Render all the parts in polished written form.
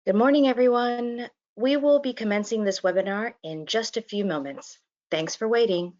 Good morning, everyone. We will be commencing this webinar in just a few moments. Thanks for waiting.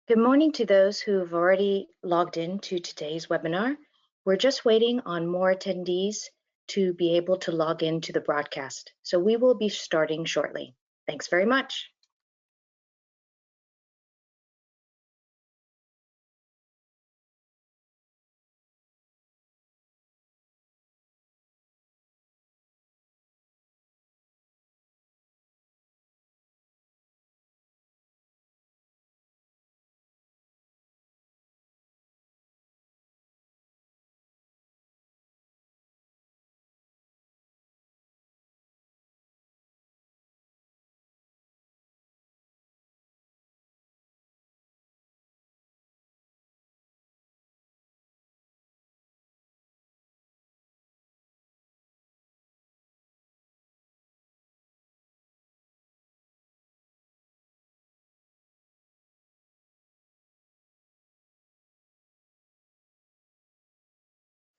Good morning to those who've already logged in to today's webinar. We're just waiting on more attendees to be able to log into the broadcast. So we will be starting shortly. Thanks very much.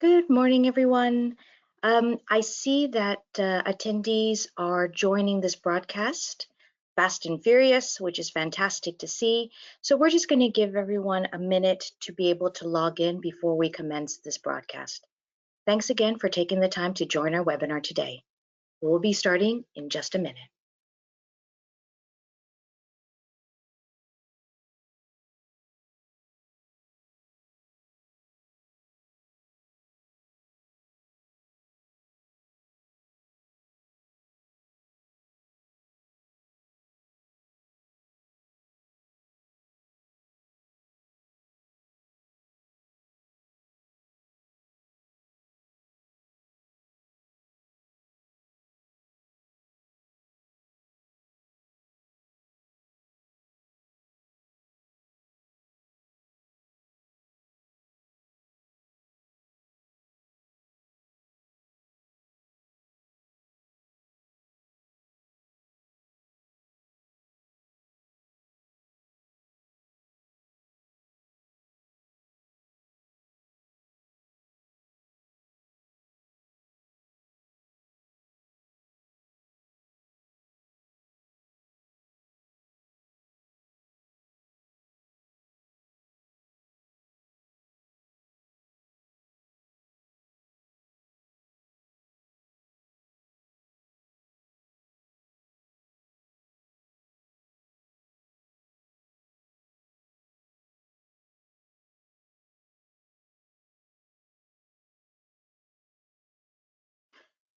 Good morning, everyone. I see that attendees are joining this broadcast fast and furious, which is fantastic to see. So we're just going to give everyone a minute to be able to log in before we commence this broadcast. Thanks again for taking the time to join our webinar today. We'll be starting in just a minute.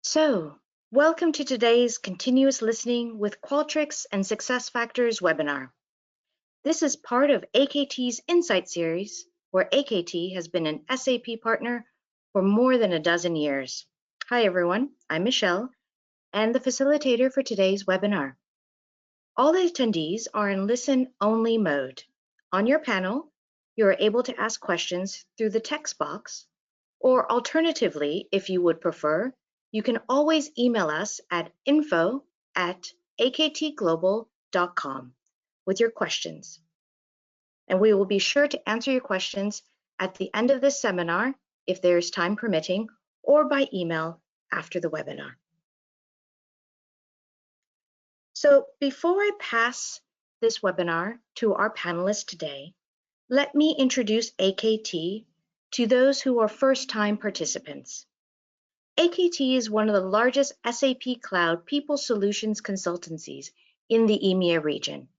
So, welcome to today's Continuous Listening with Qualtrics and SuccessFactors webinar. This is part of AKT's Insight series, where AKT has been an SAP partner for more than a dozen years. Hi everyone, I'm Michelle, and the facilitator for today's webinar. All the attendees are in listen-only mode. On your panel, you are able to ask questions through the text box, or alternatively, if you would prefer, you can always email us at info@aktglobal.com with your questions. And we will be sure to answer your questions at the end of this seminar, if there is time permitting, or by email after the webinar. So before I pass this webinar to our panelists today, let me introduce AKT to those who are first-time participants. AKT is one of the largest SAP Cloud People Solutions consultancies in the EMEA region.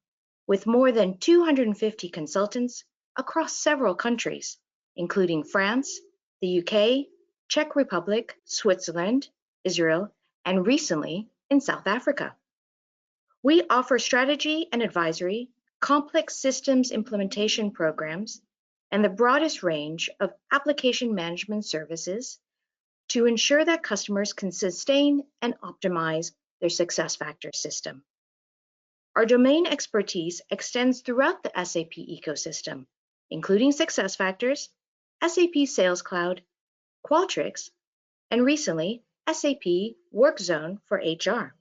with more than 250 consultants across several countries, including France, the UK, Czech Republic, Switzerland, Israel, and recently in South Africa. We offer strategy and advisory, complex systems implementation programs, and the broadest range of application management services to ensure that customers can sustain and optimize their SuccessFactors system. Our domain expertise extends throughout the SAP ecosystem, including SuccessFactors, SAP Sales Cloud, Qualtrics, and recently, SAP WorkZone for HR.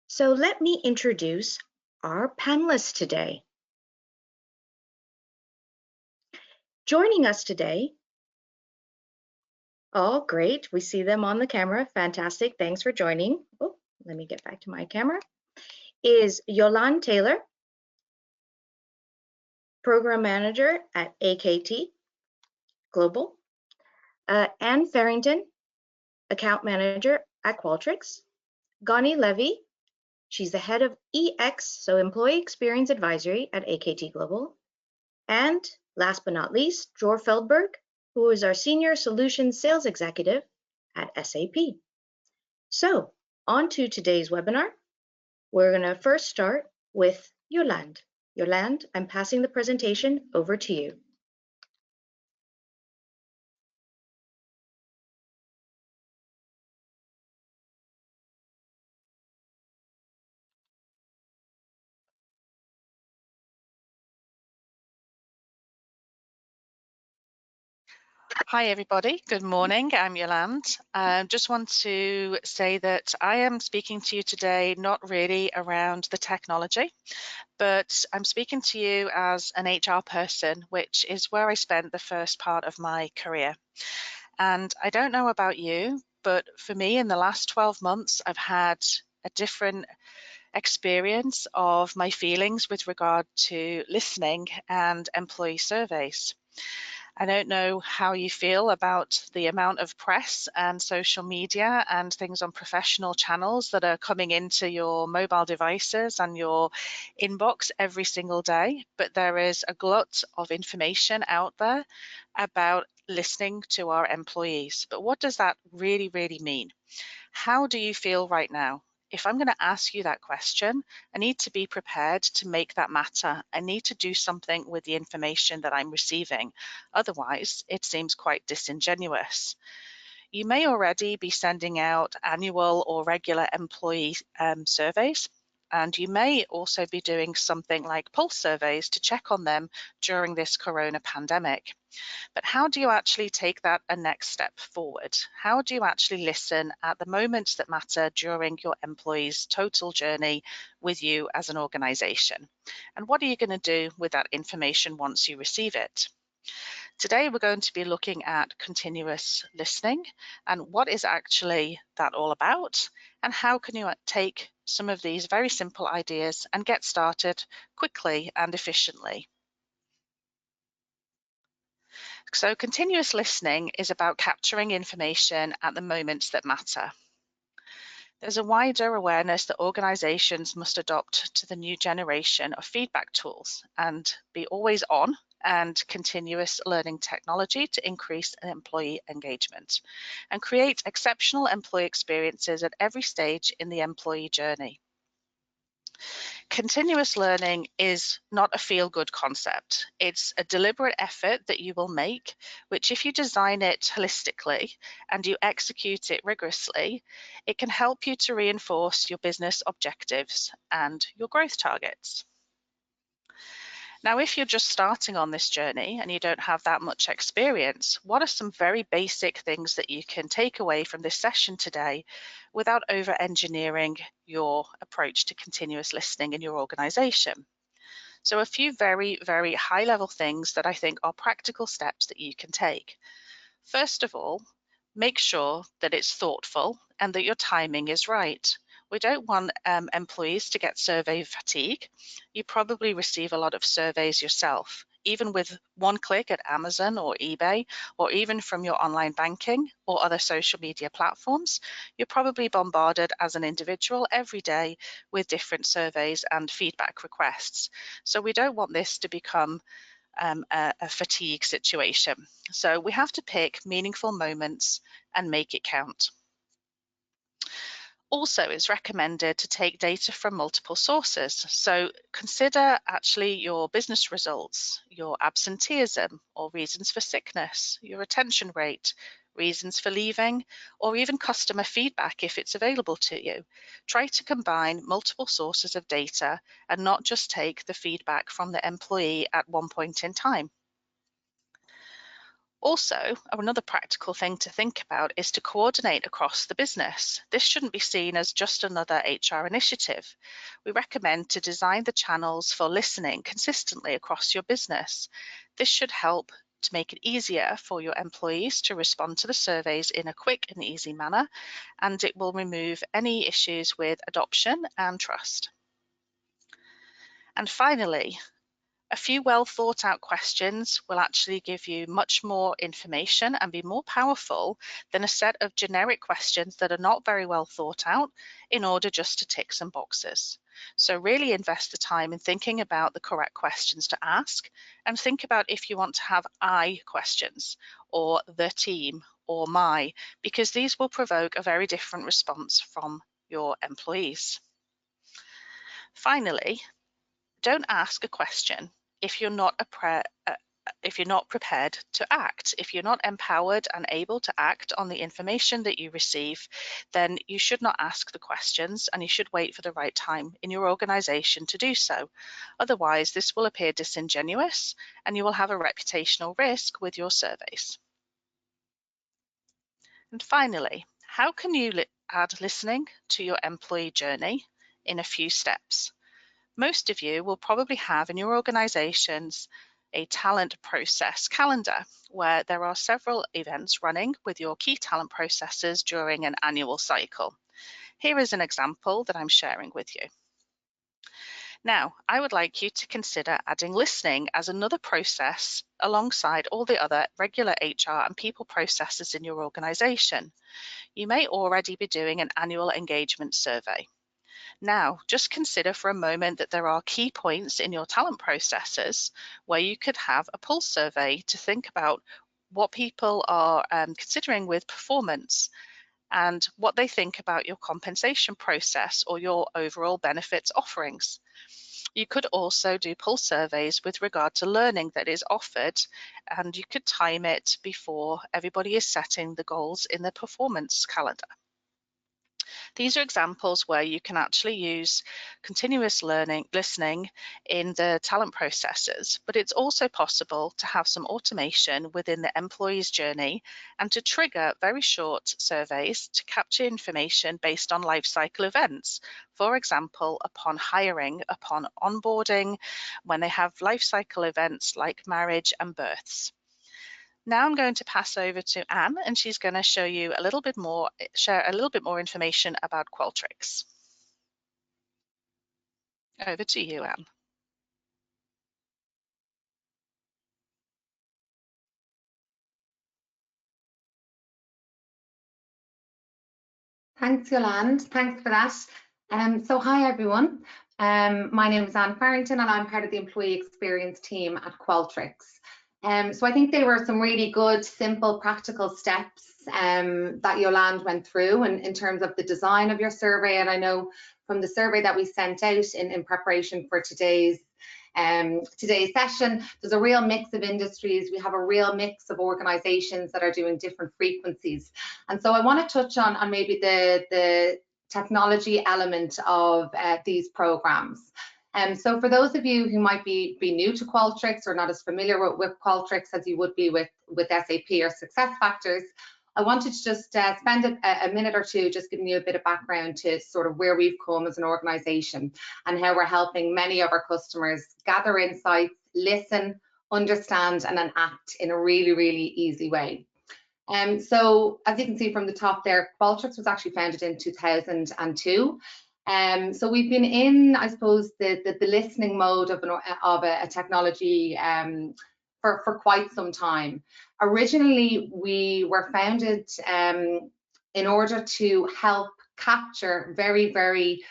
So let me introduce our panelists today. Joining us today, oh, great, we see them on the camera, fantastic, thanks for joining. Oh, let me get back to my camera. Is Yolande Taylor, Program Manager at AKT Global. Anne Farrington, Account Manager at Qualtrics. Gani Levy, she's the Head of EX, so Employee Experience Advisory at AKT Global. And last but not least, Dror Feldberg, who is our Senior Solutions Sales Executive at SAP. So, on to today's webinar. We're going to first start with Yolande. Yolande, I'm passing the presentation over to you. Hi everybody, good morning, I'm Yolande. Just want to say that I am speaking to you today not really around the technology, but I'm speaking to you as an HR person, which is where I spent the first part of my career. And I don't know about you, but for me in the last 12 months, I've had a different experience of my feelings with regard to listening and employee surveys. I don't know how you feel about the amount of press and social media and things on professional channels that are coming into your mobile devices and your inbox every single day, but there is a glut of information out there about listening to our employees. But what does that really, really mean? How do you feel right now? If I'm going to ask you that question, I need to be prepared to make that matter. I need to do something with the information that I'm receiving. Otherwise, it seems quite disingenuous. You may already be sending out annual or regular employee surveys, and you may also be doing something like pulse surveys to check on them during this corona pandemic. But how do you actually take that a next step forward? How do you actually listen at the moments that matter during your employees' total journey with you as an organization? And what are you going to do with that information once you receive it? Today, we're going to be looking at continuous listening and what is actually that all about, and how can you take some of these very simple ideas and get started quickly and efficiently. So continuous listening is about capturing information at the moments that matter. There's a wider awareness that organizations must adopt to the new generation of feedback tools and be always on and continuous learning technology to increase employee engagement and create exceptional employee experiences at every stage in the employee journey. Continuous learning is not a feel-good concept. It's a deliberate effort that you will make, which if you design it holistically and you execute it rigorously, it can help you to reinforce your business objectives and your growth targets. Now, if you're just starting on this journey and you don't have that much experience, what are some very basic things that you can take away from this session today without over-engineering your approach to continuous listening in your organization? So a few very, very high-level things that I think are practical steps that you can take. First of all, make sure that it's thoughtful and that your timing is right. We don't want employees to get survey fatigue. You probably receive a lot of surveys yourself. even with one click at Amazon or eBay, or even from your online banking or other social media platforms, you're probably bombarded as an individual every day with different surveys and feedback requests. So we don't want this to become a fatigue situation. So we have to pick meaningful moments and make it count. Also, it's recommended to take data from multiple sources. So consider actually your business results, your absenteeism or reasons for sickness, your retention rate, reasons for leaving, or even customer feedback if it's available to you. Try to combine multiple sources of data and not just take the feedback from the employee at one point in time. Also, another practical thing to think about is to coordinate across the business. This shouldn't be seen as just another HR initiative. We recommend to design the channels for listening consistently across your business. This should help to make it easier for your employees to respond to the surveys in a quick and easy manner, and it will remove any issues with adoption and trust. And finally, a few well thought out questions will actually give you much more information and be more powerful than a set of generic questions that are not very well thought out in order just to tick some boxes. So really invest the time in thinking about the correct questions to ask, and think about if you want to have I questions or the team or my, because these will provoke a very different response from your employees. Finally, don't ask a question if you're not prepared to act. If you're not empowered and able to act on the information that you receive, then you should not ask the questions, and you should wait for the right time in your organization to do so. Otherwise, this will appear disingenuous and you will have a reputational risk with your surveys. And finally, how can you add listening to your employee journey in a few steps? Most of you will probably have in your organizations a talent process calendar where there are several events running with your key talent processes during an annual cycle. Here is an example that I'm sharing with you. Now, I would like you to consider adding listening as another process alongside all the other regular HR and people processes in your organization. You may already be doing an annual engagement survey. Now, just consider for a moment that there are key points in your talent processes where you could have a pulse survey to think about what people are considering with performance and what they think about your compensation process or your overall benefits offerings. You could also do pulse surveys with regard to learning that is offered, and you could time it before everybody is setting the goals in the performance calendar. These are examples where you can actually use continuous listening in the talent processes, but it's also possible to have some automation within the employee's journey and to trigger very short surveys to capture information based on life cycle events. For example, upon hiring, upon onboarding, when they have life cycle events like marriage and births. Now I'm going to pass over to Anne, and she's going to show you a little bit more, share a little bit more information about Qualtrics. Over to you, Anne. Thanks, Yolande. Thanks for that. So hi, everyone. My name is Anne Farrington, and I'm part of the employee experience team at Qualtrics. So I think they were some really good, simple, practical steps that Yolande went through in terms of the design of your survey. And I know from the survey that we sent out in preparation for today's session, there's a real mix of industries. We have a real mix of organizations that are doing different frequencies. And so I want to touch on maybe the technology element of these programs. So for those of you who might be new to Qualtrics or not as familiar with Qualtrics as you would be with SAP or SuccessFactors, I wanted to just spend a minute or two just giving you a bit of background to sort of where we've come as an organization and how we're helping many of our customers gather insights, listen, understand, and then act in a really, really easy way. So as you can see from the top there, Qualtrics was actually founded in 2002. So we've been in, I suppose, the listening mode of a technology for quite some time. Originally, we were founded in order to help capture very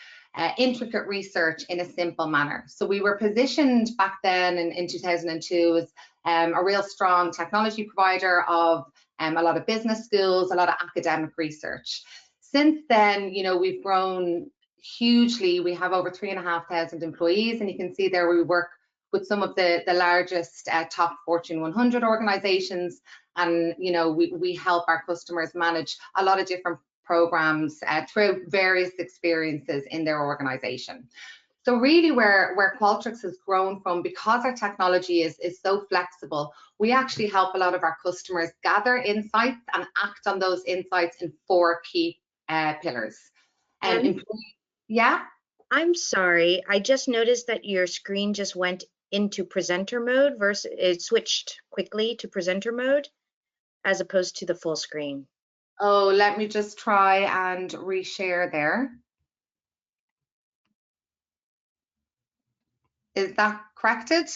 intricate research in a simple manner. So we were positioned back then in 2002 as a real strong technology provider of a lot of business schools, a lot of academic research. Since then, we've grown hugely. We have over 3,500 employees, and you can see there we work with some of the largest top Fortune 100 organizations, and we help our customers manage a lot of different programs through various experiences in their organization. So really where Qualtrics has grown from, because our technology is so flexible, we actually help a lot of our customers gather insights and act on those insights in 4 key pillars. Yeah? I'm sorry, I just noticed that your screen just went into presenter mode versus it switched quickly to presenter mode as opposed to the full screen. Oh, let me just try and reshare there. Is that corrected?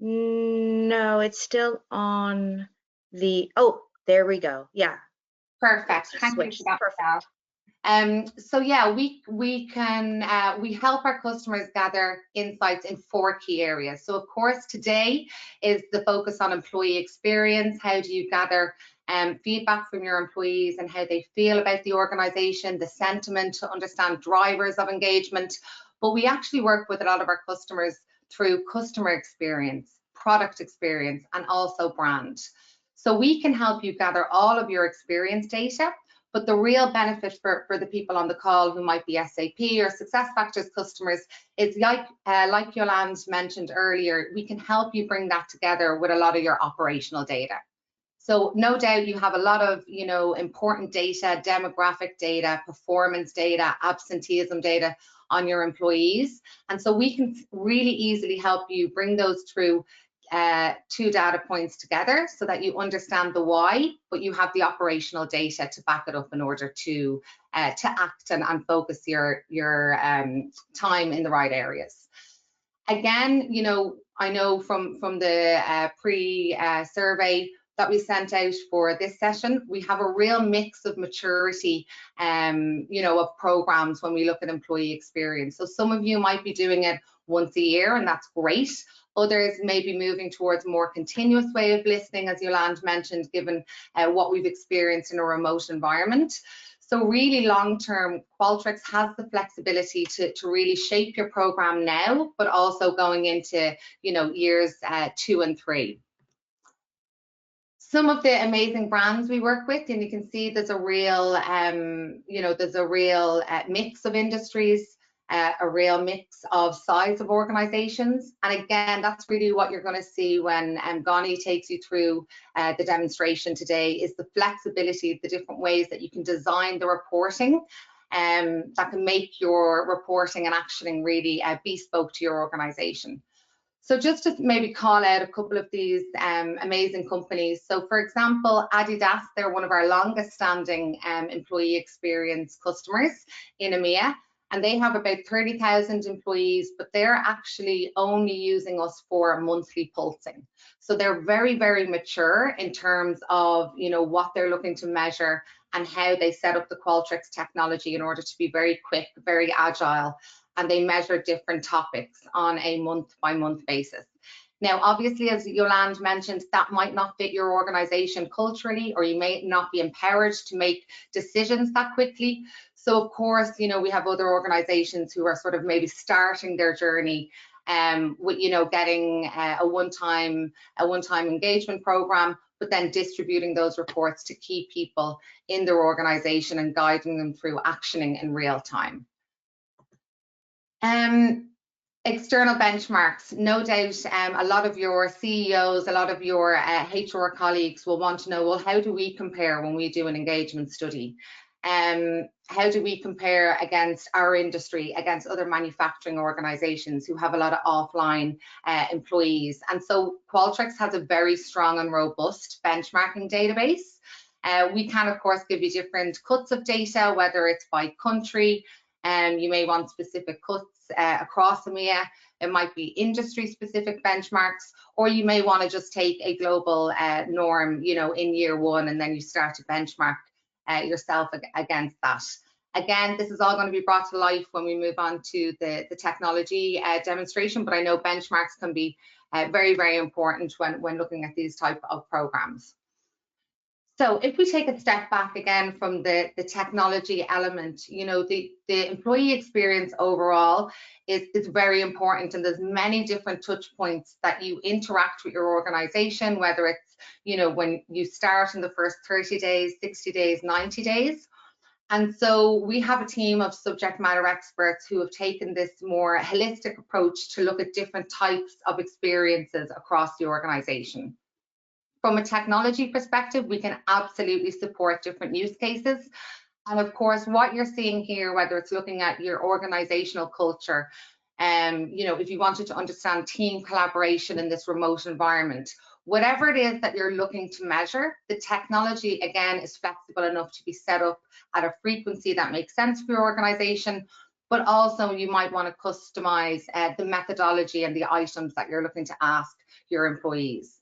No, it's still on the, oh, there we go. Yeah. Perfect. Thank you for that. Perfect. So yeah, we help our customers gather insights in 4 key areas. So of course, today is the focus on employee experience. How do you gather feedback from your employees and how they feel about the organization, the sentiment, to understand drivers of engagement. But we actually work with a lot of our customers through customer experience, product experience, and also brand. So we can help you gather all of your experience data, but the real benefit for the people on the call who might be SAP or SuccessFactors customers is like Yolande mentioned earlier, we can help you bring that together with a lot of your operational data. So no doubt you have a lot of important data, demographic data, performance data, absenteeism data on your employees. And so we can really easily help you bring those through 2 data points together so that you understand the why, but you have the operational data to back it up in order to act and focus your time in the right areas. Again, I know from the pre-survey that we sent out for this session, we have a real mix of maturity, of programs when we look at employee experience. So some of you might be doing it once a year, and that's great. Others may be moving towards a more continuous way of listening, as Yolande mentioned, given what we've experienced in a remote environment. So really long-term, Qualtrics has the flexibility to really shape your program now, but also going into years 2 and 3. Some of the amazing brands we work with, and you can see there's a real, mix of industries, a real mix of size of organizations. And again, that's really what you're going to see when Gani takes you through the demonstration today, is the flexibility, the different ways that you can design the reporting that can make your reporting and actioning really bespoke to your organization. So just to maybe call out a couple of these amazing companies. So for example, Adidas, they're one of our longest standing employee experience customers in EMEA, and they have about 30,000 employees, but they're actually only using us for monthly pulsing. So they're very mature in terms of what they're looking to measure and how they set up the Qualtrics technology in order to be very quick, very agile, and they measure different topics on a month-by-month basis. Now, obviously, as Yolande mentioned, that might not fit your organization culturally, or you may not be empowered to make decisions that quickly. So of course, we have other organizations who are sort of maybe starting their journey with getting a one-time engagement program, but then distributing those reports to key people in their organization and guiding them through actioning in real time. External benchmarks. No doubt a lot of your CEOs, a lot of your HR colleagues will want to know, well, how do we compare when we do an engagement study? How do we compare against our industry, against other manufacturing organizations who have a lot of offline employees? And so Qualtrics has a very strong and robust benchmarking database. We can, of course, give you different cuts of data, whether it's by country, You may want specific cuts across EMEA. It might be industry-specific benchmarks, or you may want to just take a global norm, in year one, and then you start to benchmark yourself against that. Again, this is all going to be brought to life when we move on to the technology demonstration, but I know benchmarks can be very, very important when looking at these type of programs. So if we take a step back again from the technology element, the employee experience overall is very important, and there's many different touch points that you interact with your organization, whether it's, when you start in the first 30 days, 60 days, 90 days. And so we have a team of subject matter experts who have taken this more holistic approach to look at different types of experiences across the organization. From a technology perspective, we can absolutely support different use cases. And of course, what you're seeing here, whether it's looking at your organizational culture, if you wanted to understand team collaboration in this remote environment, whatever it is that you're looking to measure, the technology, again, is flexible enough to be set up at a frequency that makes sense for your organization, but also you might want to customize the methodology and the items that you're looking to ask your employees.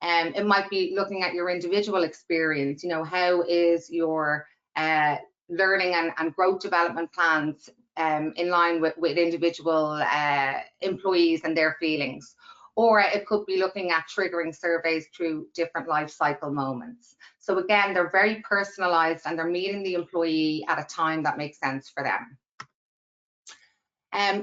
It might be looking at your individual experience, how is your learning and growth development plans in line with individual employees and their feelings. Or it could be looking at triggering surveys through different life cycle moments. So again, they're very personalized and they're meeting the employee at a time that makes sense for them.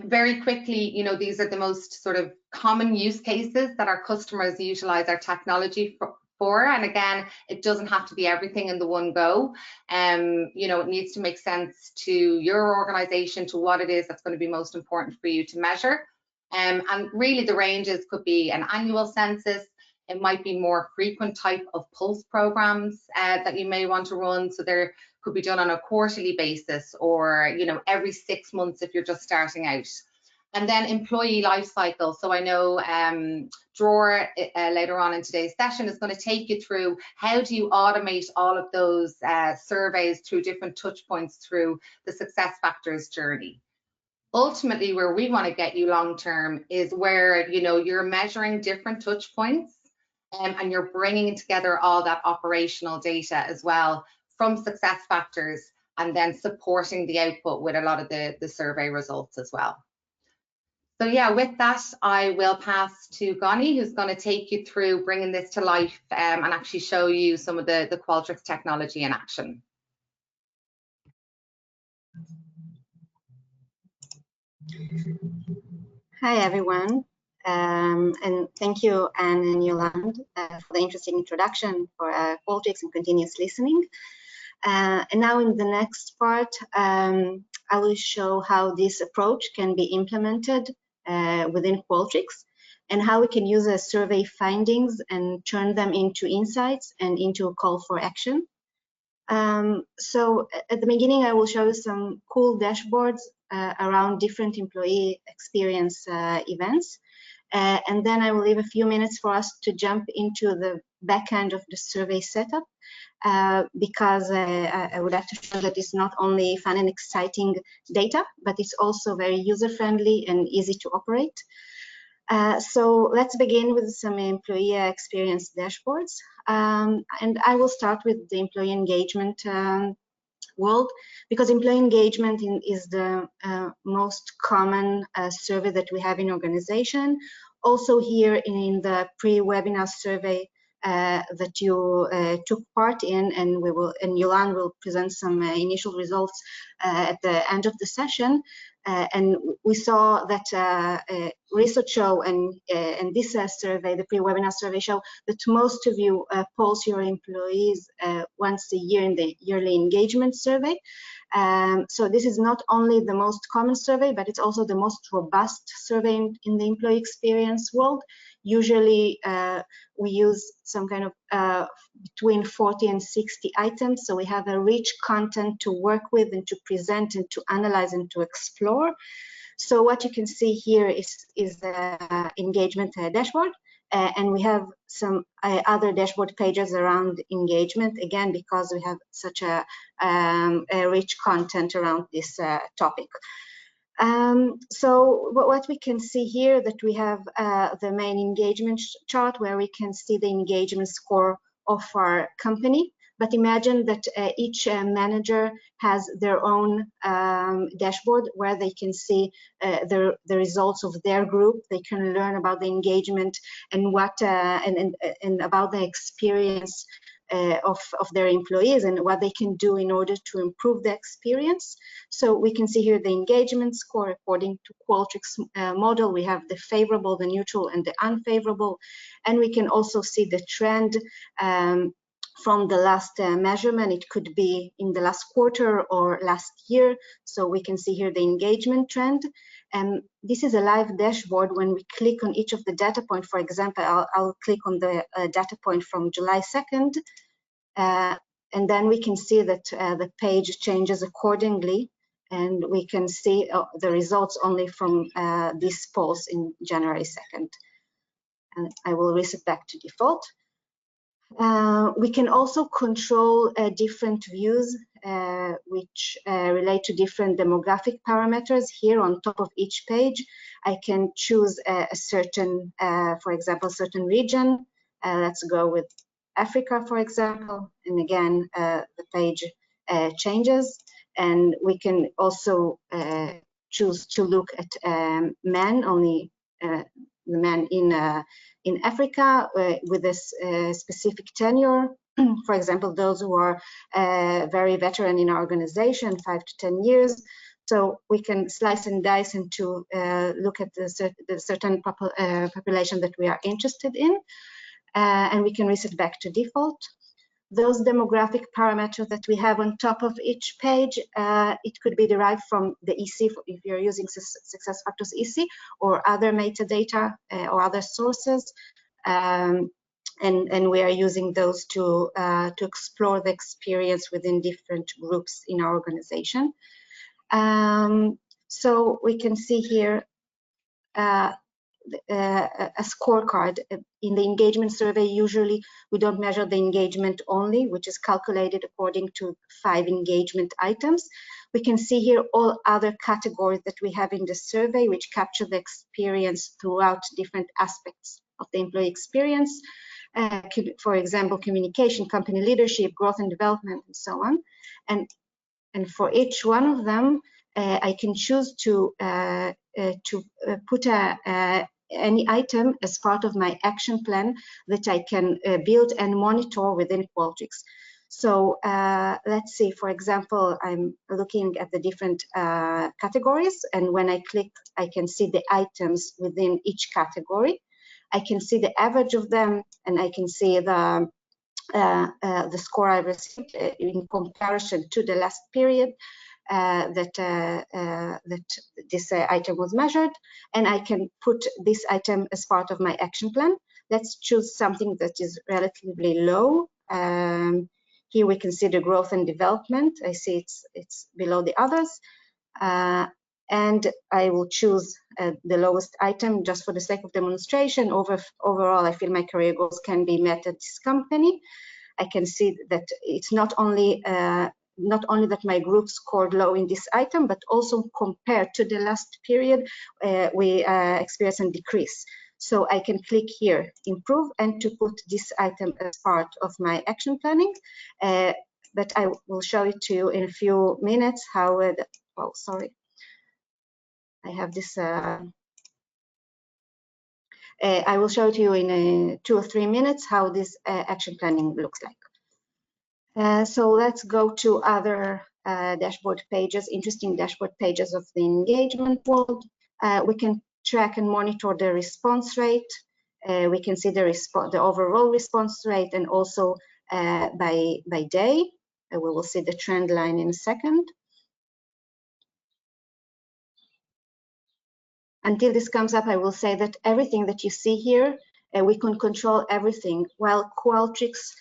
Very quickly, these are the most sort of common use cases that our customers utilize our technology for. And again, it doesn't have to be everything in the one go. It needs to make sense to your organization, to what it is that's going to be most important for you to measure. And really the ranges could be an annual census. It might be more frequent type of pulse programs that you may want to run. So there could be done on a quarterly basis, or every 6 months if you're just starting out. And then employee life cycle. So I know Dror later on in today's session is going to take you through how do you automate all of those surveys through different touch points through the SuccessFactors journey. Ultimately, where we want to get you long term is where you're measuring different touch points and you're bringing together all that operational data as well from SuccessFactors, and then supporting the output with a lot of the survey results as well. So yeah, with that, I will pass to Gani, who's going to take you through bringing this to life and actually show you some of the Qualtrics technology in action. Hi, everyone. And thank you, Anne and Yolande, for the interesting introduction for Qualtrics and continuous listening. And now in the next part, I will show how this approach can be implemented within Qualtrics, and how we can use the survey findings and turn them into insights and into a call for action. So at the beginning, I will show you some cool dashboards around different employee experience events. And then I will leave a few minutes for us to jump into the back end of the survey setup, because I would have to show that it's not only fun and exciting data, but it's also very user-friendly and easy to operate. So let's begin with some employee experience dashboards. And I will start with the employee engagement world, because employee engagement is the most common survey that we have in organization. Also here in the pre-webinar survey that you took part in, and Yolande will present some initial results at the end of the session. And we saw that research show and this survey, the pre-webinar survey, show that most of you poll your employees once a year in the yearly engagement survey. So this is not only the most common survey, but it's also the most robust survey in the employee experience world. Usually we use some kind of between 40 and 60 items, so we have a rich content to work with and to present and to analyze and to explore. So what you can see here is the engagement dashboard, and we have some other dashboard pages around engagement, again, because we have such a rich content around this topic. So what we can see here, that we have the main engagement chart where we can see the engagement score of our company. But imagine that each manager has their own dashboard where they can see the results of their group. They can learn about the engagement and what and about the experience of their employees and what they can do in order to improve the experience. So we can see here the engagement score according to Qualtrics model. We have the favorable, the neutral, and the unfavorable, and we can also see the trend from the last measurement. It could be in the last quarter or last year. So we can see here the engagement trend. And this is a live dashboard. When we click on each of the data point, for example, I'll click on the data point from July 2nd, and then we can see that the page changes accordingly, and we can see the results only from this pulse in January 2nd. And I will reset back to default. We can also control different views which relate to different demographic parameters. Here on top of each page, I can choose a certain, for example, certain region. Let's go with Africa, for example, and again, the page changes. And we can also choose to look at men, only the men in Africa with a specific tenure. For example, those who are very veteran in our organization, 5 to 10 years. So we can slice and dice and to look at the certain population that we are interested in, and we can reset back to default. Those demographic parameters that we have on top of each page, it could be derived from the EC if you're using SuccessFactors EC, or other metadata or other sources, and we are using those to explore the experience within different groups in our organization. So we can see here a scorecard. In the engagement survey, usually we don't measure the engagement only, which is calculated according to 5 engagement items. We can see here all other categories that we have in the survey, which capture the experience throughout different aspects of the employee experience. For example, communication, company leadership, growth and development, and so on. And for each one of them, I can choose to put any item as part of my action plan that I can build and monitor within Qualtrics. So let's see, for example, I'm looking at the different categories, and when I click, I can see the items within each category. I can see the average of them, and I can see the score I received in comparison to the last period that this item was measured, and I can put this item as part of my action plan. Let's choose something that is relatively low. Here we can see the growth and development. I see it's below the others, and I will choose the lowest item just for the sake of demonstration. Overall, I feel my career goals can be met at this company. I can see that it's not only that my group scored low in this item, but also compared to the last period, we experienced a decrease. So I can click here, improve, and to put this item as part of my action planning. But I will show it to you in a few minutes how oh, sorry. I have this, I will show it to you in 2 or 3 minutes how this action planning looks like. So let's go to other dashboard pages, interesting dashboard pages of the engagement world. We can track and monitor the response rate. We can see the overall response rate, and also by day. We will see the trend line in a second. Until this comes up, I will say that everything that you see here, we can control everything. While Qualtrics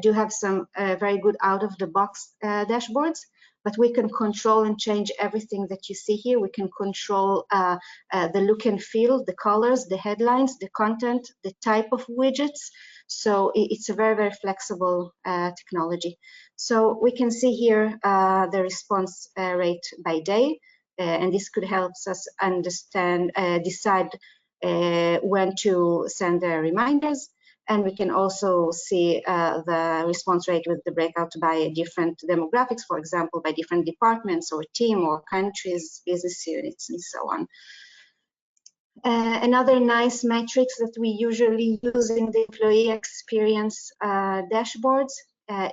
do have some very good out-of-the-box dashboards, but we can control and change everything that you see here. We can control the look and feel, the colors, the headlines, the content, the type of widgets. So it's a very, very flexible technology. So we can see here the response rate by day, and this could help us understand, decide when to send the reminders. And we can also see the response rate with the breakout by different demographics, for example, by different departments or team or countries, business units, and so on. Another nice metrics that we usually use in the employee experience dashboards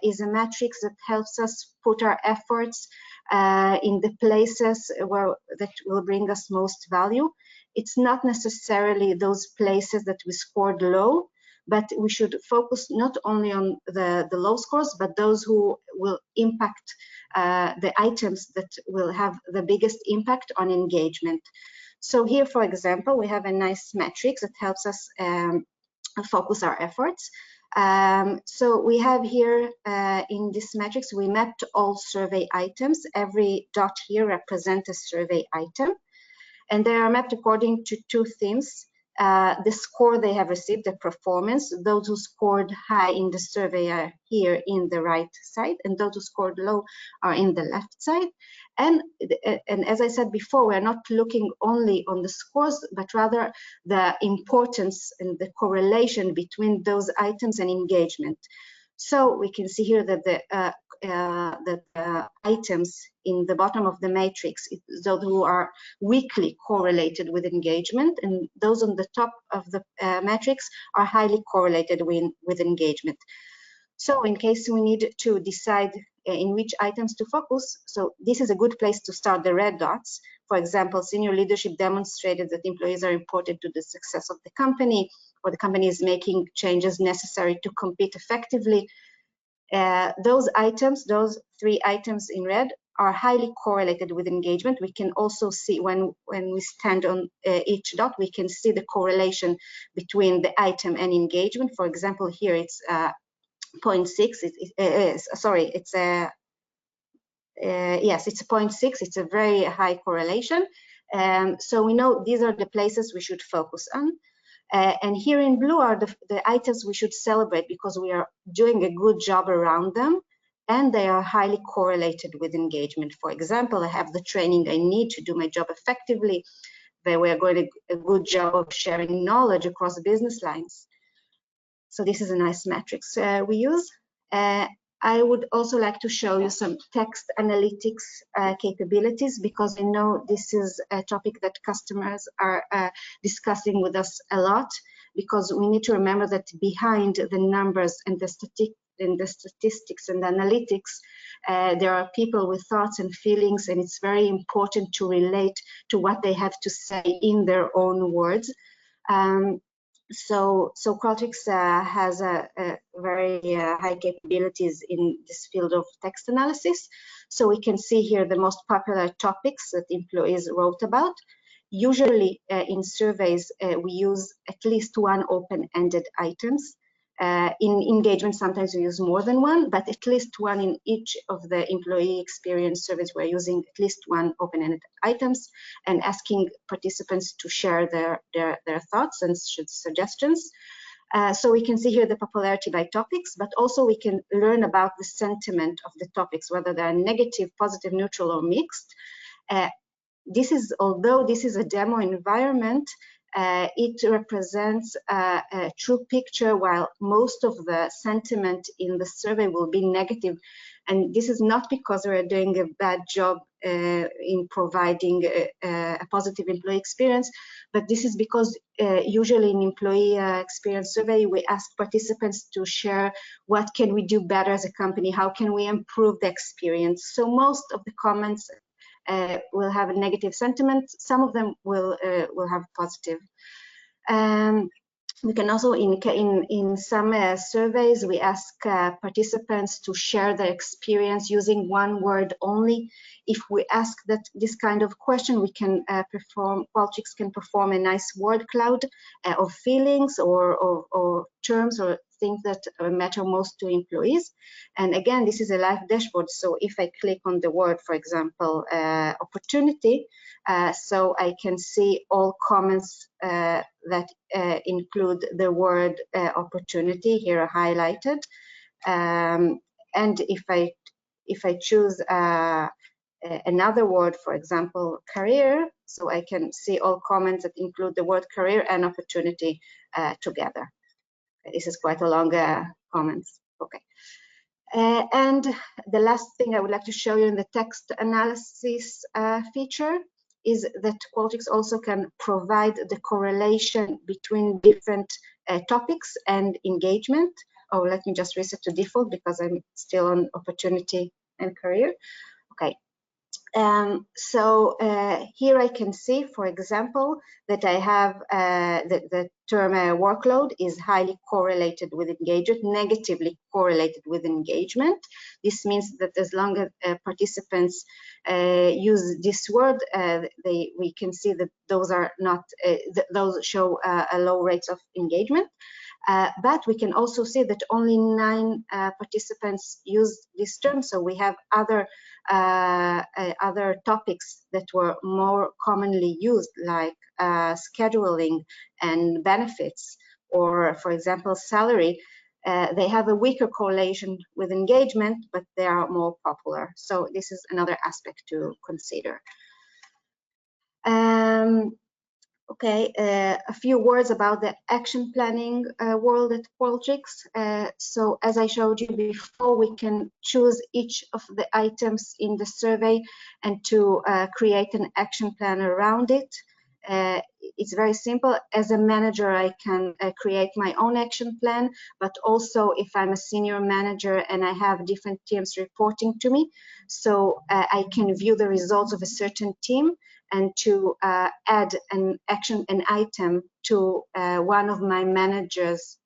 is a matrix that helps us put our efforts in the places where that will bring us most value. It's not necessarily those places that we scored low, but we should focus not only on the low scores, but those who will impact the items that will have the biggest impact on engagement. So here, for example, we have a nice matrix that helps us focus our efforts. So we have here in this matrix, we mapped all survey items. Every dot here represents a survey item, and they are mapped according to two themes. The score they have received, the performance. Those who scored high in the survey are here in the right side, and those who scored low are in the left side. And as I said before, we're not looking only on the scores, but rather the importance and the correlation between those items and engagement. So we can see here that the items in the bottom of the matrix, those who are weakly correlated with engagement, and those on the top of the matrix are highly correlated with engagement. So in case we need to decide in which items to focus, so this is a good place to start the red dots. For example, senior leadership demonstrated that employees are important to the success of the company, or the company is making changes necessary to compete effectively. Those items, those three items in red, are highly correlated with engagement. We can also see when we stand on each dot, we can see the correlation between the item and engagement. For example, here it's 0.6. Sorry, it's a yes, it's 0.6. It's a very high correlation. So we know these are the places we should focus on. And here in blue are the items we should celebrate because we are doing a good job around them, and they are highly correlated with engagement. For example, I have the training I need to do my job effectively. They were doing a good job of sharing knowledge across business lines. So this is a nice matrix we use. I would also like to show you some text analytics capabilities, because I know this is a topic that customers are discussing with us a lot, because we need to remember that behind the numbers and the statistics and the analytics, there are people with thoughts and feelings, and it's very important to relate to what they have to say in their own words. So Qualtrics has a very high capabilities in this field of text analysis. So we can see here the most popular topics that employees wrote about. Usually in surveys, we use at least one open-ended items. In engagement, sometimes we use more than one, but at least one in each of the employee experience surveys, we're using at least one open-ended items and asking participants to share their thoughts and suggestions. So we can see here the popularity by topics, but also we can learn about the sentiment of the topics, whether they're negative, positive, neutral, or mixed. Although this is a demo environment, it represents a true picture, while most of the sentiment in the survey will be negative. And this is not because we're doing a bad job in providing a positive employee experience, but this is because usually in employee experience survey, we ask participants to share what can we do better as a company, how can we improve the experience. So most of the comments will have a negative sentiment. Some of them will have positive. We can also, in some surveys, we ask participants to share their experience using one word only. If we ask this kind of question, we can Qualtrics can perform a nice word cloud of feelings or terms or things that matter most to employees. And again, this is a live dashboard. So if I click on the word, for example, opportunity, so I can see all comments that include the word opportunity here highlighted. And if I choose another word, for example, career, so I can see all comments that include the word career and opportunity together. This is quite a long comments. Okay. And the last thing I would like to show you in the text analysis feature is that Qualtrics also can provide the correlation between different topics and engagement. Oh, let me just reset to default because I'm still on opportunity and career. Okay. So here I can see, for example, that I have the term workload is highly correlated with engagement, negatively correlated with engagement. This means that as long as participants use this word, we can see that those are not, those show a low rates of engagement. But we can also see that only 9 participants use this term. So we have other topics that were more commonly used, like scheduling and benefits, or for example, salary. They have a weaker correlation with engagement, but they are more popular. So this is another aspect to consider. Okay, a few words about the action planning world at Qualtrics. So as I showed you before, we can choose each of the items in the survey and to create an action plan around it. It's very simple. As a manager, I can create my own action plan, but also if I'm a senior manager and I have different teams reporting to me, so I can view the results of a certain team and to add an item to one of the managers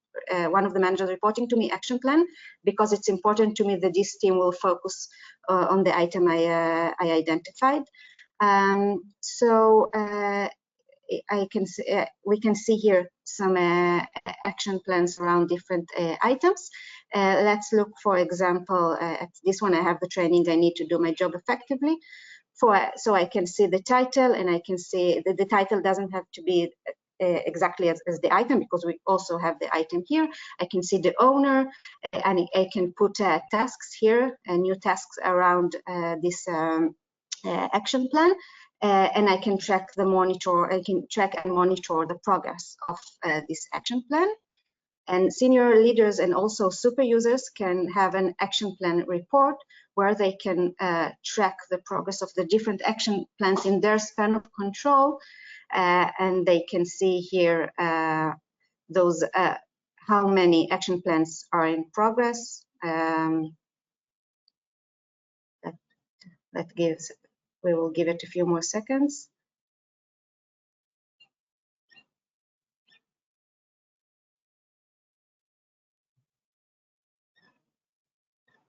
reporting to me action plan, because it's important to me that this team will focus on the item I identified. So we can see here some action plans around different items. Let's look, for example, at this one. I have the training I need to do my job effectively. So I can see the title, and I can see that the title doesn't have to be exactly as the item, because we also have the item here. I can see the owner, and I can put tasks here, new tasks around this action plan, and I can track and monitor the progress of this action plan. And senior leaders and also super users can have an action plan report where they can track the progress of the different action plans in their span of control, and they can see here those how many action plans are in progress. We will give it a few more seconds.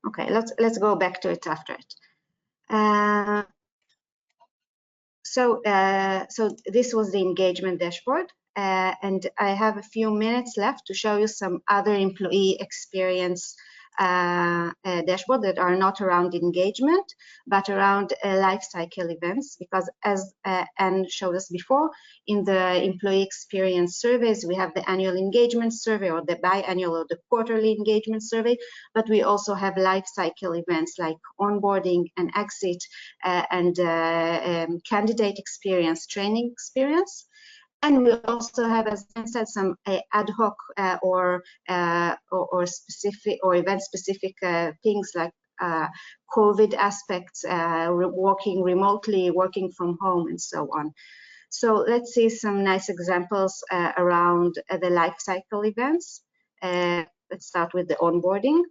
Okay, let's go back to it after it. So this was the engagement dashboard, and I have a few minutes left to show you some other employee experience dashboard that are not around engagement, but around life cycle events, because as Anne showed us before, in the employee experience surveys, we have the annual engagement survey, or the biannual or the quarterly engagement survey, but we also have life cycle events like onboarding and exit and candidate experience, training experience. And we also have, as I said, some ad hoc or specific or event-specific things like COVID aspects, working remotely, working from home, and so on. So let's see some nice examples around the life cycle events. Let's start with the onboarding.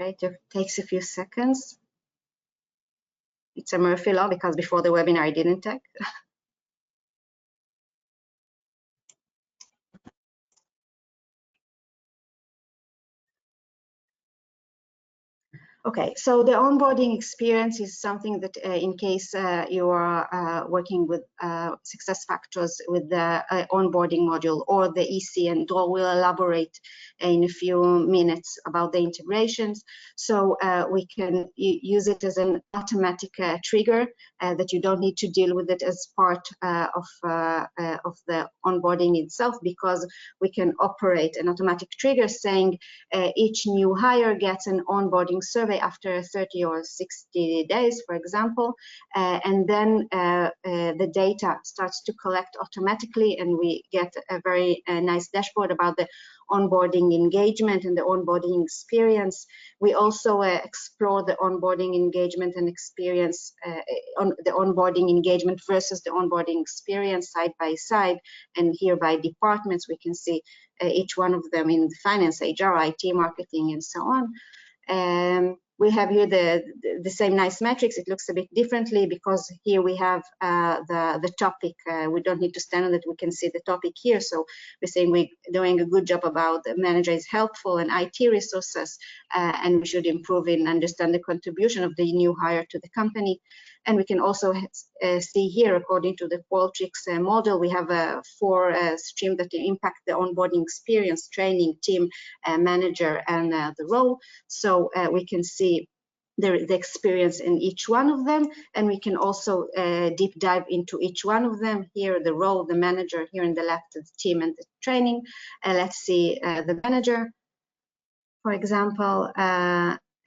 Okay, it takes a few seconds. It's a Murphy law, because before the webinar I didn't take. Okay, so the onboarding experience is something that in case you are working with SuccessFactors with the onboarding module or the EC, and Dror will elaborate in a few minutes about the integrations. So we can use it as an automatic trigger that you don't need to deal with it as part of the onboarding itself, because we can operate an automatic trigger saying each new hire gets an onboarding survey after 30 or 60 days, for example, and then the data starts to collect automatically, and we get a very nice dashboard about the onboarding engagement and the onboarding experience. We also explore the onboarding engagement and experience, on the onboarding engagement versus the onboarding experience side by side, and here by departments we can see each one of them in finance, HR, IT, marketing, and so on. We have here the same nice metrics. It looks a bit differently because here we have the topic. We don't need to stand on it. We can see the topic here. So we're saying we're doing a good job about the manager is helpful and IT resources, and we should improve in understand the contribution of the new hire to the company. And we can also see here, according to the Qualtrics model, we have 4 streams that impact the onboarding experience: training, team, manager, and the role. So we can see the experience in each one of them, and we can also deep dive into each one of them. Here, the role, the manager, here in the left, the team, and the training. Let's see the manager, for example,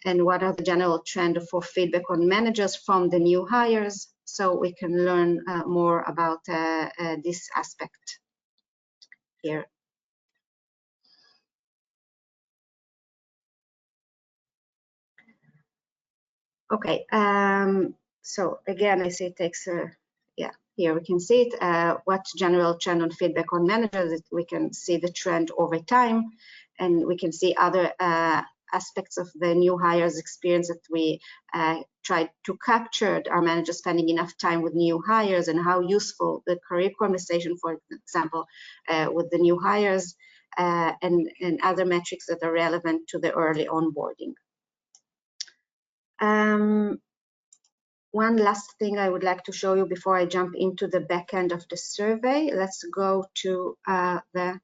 and what are the general trend for feedback on managers from the new hires, so we can learn more about this aspect here. Okay, so again, I see it takes yeah, here we can see it, what general trend on feedback on managers. We can see the trend over time, and we can see other aspects of the new hires experience that we tried to capture. Are managers spending enough time with new hires, and how useful the career conversation, for example, with the new hires, and other metrics that are relevant to the early onboarding. One last thing I would like to show you before I jump into the back end of the survey. Let's go to the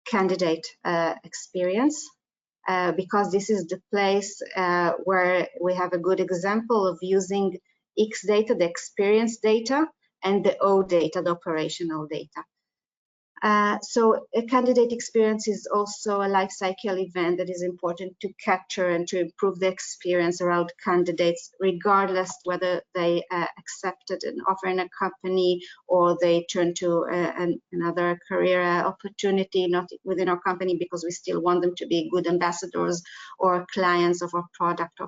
candidate experience, because this is the place where we have a good example of using X data, the experience data, and the O data, the operational data. So a candidate experience is also a life cycle event that is important to capture and to improve the experience around candidates, regardless whether they accepted an offer in a company or they turn to another career opportunity, not within our company, because we still want them to be good ambassadors or clients of our product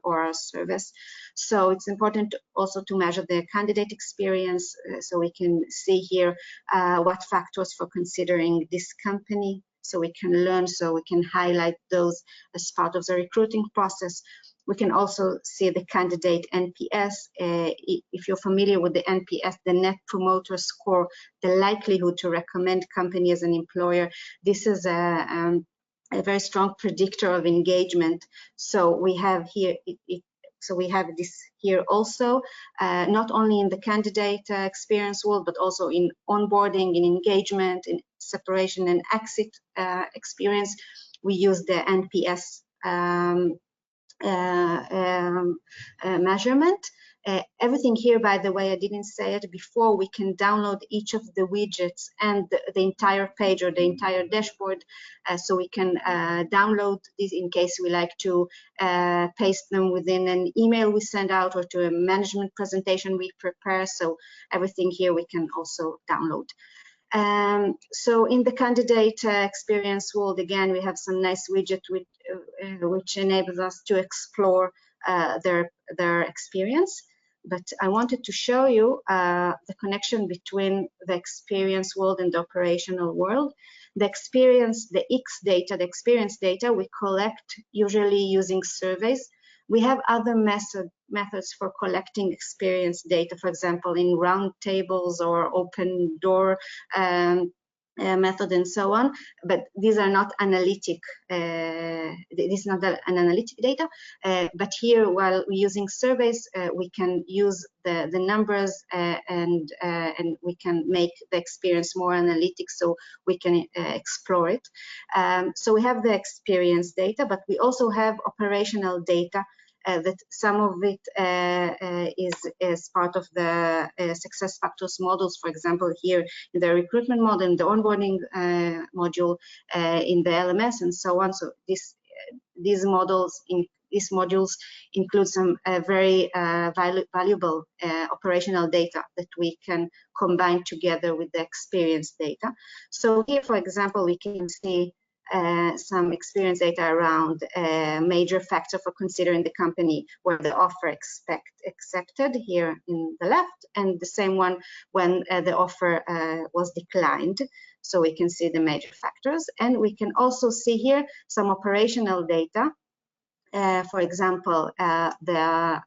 or our service. So it's important also to measure the candidate experience, so we can see here what factors for considering this company, so we can learn, so we can highlight those as part of the recruiting process. We can also see the candidate NPS. If you're familiar with the NPS, the Net Promoter Score, the likelihood to recommend company as an employer, this is a very strong predictor of engagement. So we have here so we have this here also, not only in the candidate experience world, but also in onboarding, in engagement, in separation and exit experience. We use the NPS measurement. Everything here, by the way, I didn't say it before, we can download each of the widgets and the entire page or the entire dashboard, so we can download these in case we like to paste them within an email we send out or to a management presentation we prepare. So everything here we can also download. So in the candidate experience world, again, we have some nice widget which enables us to explore their experience. But I wanted to show you the connection between the experience world and the operational world. The experience, the X data, the experience data, we collect usually using surveys. We have other methods for collecting experience data, for example, in round tables or open door method and so on, but these are not analytic. This is not an analytic data. But here, while we're using surveys, we can use the numbers and we can make the experience more analytic, so we can explore it. So we have the experience data, but we also have operational data. That some of it is part of the SuccessFactors models, for example, here in the recruitment model, in the onboarding module, in the LMS, and so on. So these modules include some very valuable operational data that we can combine together with the experience data. So here, for example, we can see some experience data around major factor for considering the company where the offer accepted here in the left, and the same one when the offer was declined. So we can see the major factors, and we can also see here some operational data. For example, the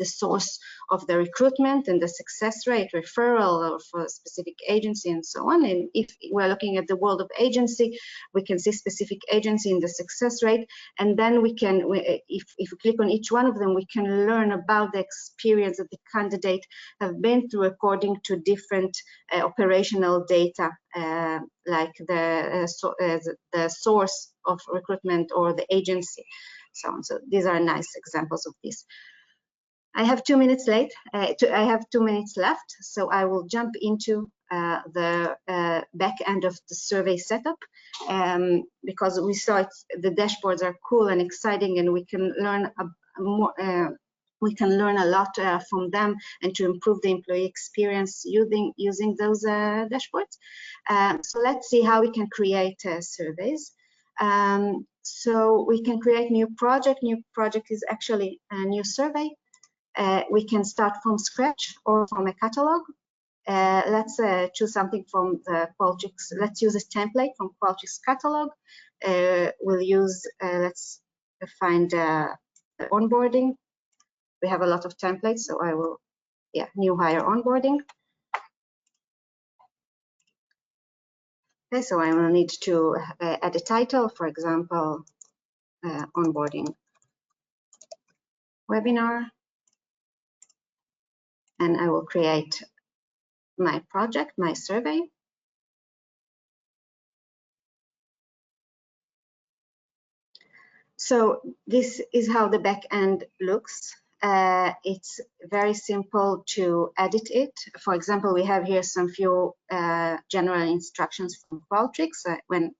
source of the recruitment and the success rate, referral of a specific agency, and so on. And if we're looking at the world of agency, we can see specific agency in the success rate, and then we can, if we click on each one of them, we can learn about the experience that the candidate have been through according to different operational data, like the source of recruitment or the agency. So on. So these are nice examples of this. I have 2 minutes late. I have 2 minutes left, so I will jump into the back end of the survey setup, because we saw the dashboards are cool and exciting, and we can learn more. We can learn a lot from them, and to improve the employee experience using those dashboards. So let's see how we can create surveys. So we can create new project. New project is actually a new survey. We can start from scratch or from a catalog. Let's choose something from the Qualtrics. Let's use a template from Qualtrics catalog. We'll use, let's find onboarding. We have a lot of templates, so I will, new hire onboarding. Okay, so I will need to add a title, for example, onboarding webinar, and I will create my project, my survey. So this is how the back end looks. It's very simple to edit it. For example, we have here some few general instructions from Qualtrics.